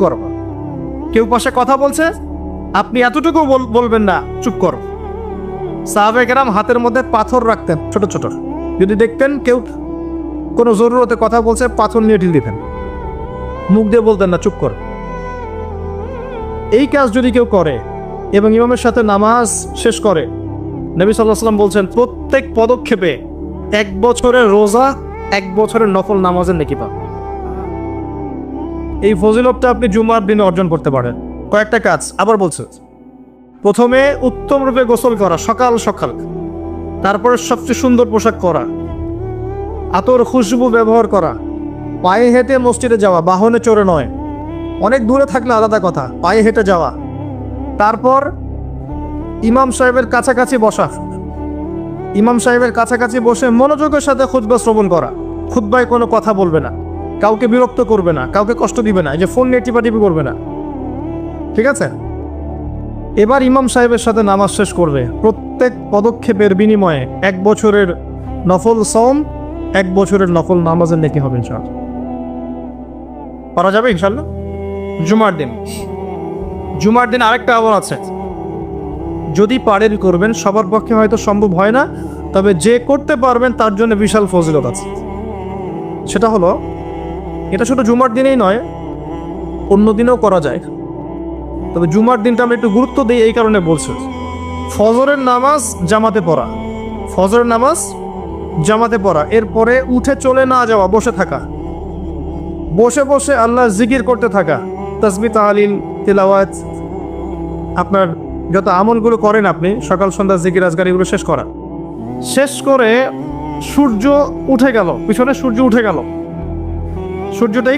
করবা। কেউ পাশে কথা বলছে, আপনি এতটুকু বলবেন না, চুপ কর। সাহাবে কেরাম হাতের মধ্যে পাথর রাখতেন ছোট ছোট, যদি দেখতেন কেউ কোনো জরুরতে কথা বলছে পাথর নিয়ে ঢিল দিতেন, মুখ দিয়ে বলতেন না, চুপ কর। এই কাজ যদি কেউ করে এবং ইমামের সাথে নামাজ শেষ করে, নবী সাল্লাল্লাহু আলাইহি ওয়াসাল্লাম বলছেন প্রত্যেক পদক্ষেপে 1 বছরের রোজা, 1 বছরের নফল নামাজের নেকি পাবেন। এই ফজিলতটা আপনি জুমার দিনে অর্জন করতে পারেন। কয়েকটা কাজ আবার বলছে, প্রথমে উত্তম রূপে গোসল করা সকাল সকাল, তারপরে সবচেয়ে সুন্দর পোশাক পরা, আতর খুশবু ব্যবহার করা, পায়ে হেঁটে মসজিদে যাওয়া, বাহনে চড়ে নয়, অনেক দূরে থাকলে আলাদা কথা, পায়ে হেঁটে যাওয়া, তারপর ইমাম সাহেবের কাছাকাছি বসা, ইমাম সাহেবের কাছাকাছি বসে মনোযোগের সাথে খুতবা শ্রবণ করা, খুতবায় কোনো কথা বলবে না, কাউকে বিরক্ত করবে না, কাউকে কষ্ট দিবে না, এই যে ফোন নিয়ে টিপাটিপি করবে না, ঠিক আছে। এবার ইমাম সাহেবের সাথে নামাজ শেষ করবে, প্রত্যেক পদক্ষেপের বিনিময়ে 1 বছরের নফল সওম, 1 বছরের নফল নামাজের নেকি হবে ইনশাআল্লাহ। পারা যাবে ইনশাআল্লাহ। জুমার দিন, জুমার দিন আরেকটা আমল আছে, যদি পারেন করবেন, সবার পক্ষে হয়তো সম্ভব হয় না, তবে যে করতে পারবেন তার জন্য বিশাল ফজিলত আছে। সেটা হলো, এটা শুধু জুমার দিনেই নয়, অন্য দিনেও করা যায়, তবে জুমার দিনটা আমরা একটু গুরুত্ব দিই এই কারণে বলছি, ফজরের নামাজ জামাতে পড়া, ফজরের নামাজ জামাতে পড়া, এরপরে উঠে চলে না যাওয়া, বসে থাকা, বসে বসে আল্লাহ জিকির করতে থাকা, তাসবিহ তাহলিল তিলাওয়াত, আপনার যত আমলগুলো করেন আপনি সকাল সন্ধ্যা জিকির আজকার এগুলো শেষ করা, শেষ করে সূর্য উঠে গেল, পিছনে সূর্য উঠে গেল, সূর্যটাই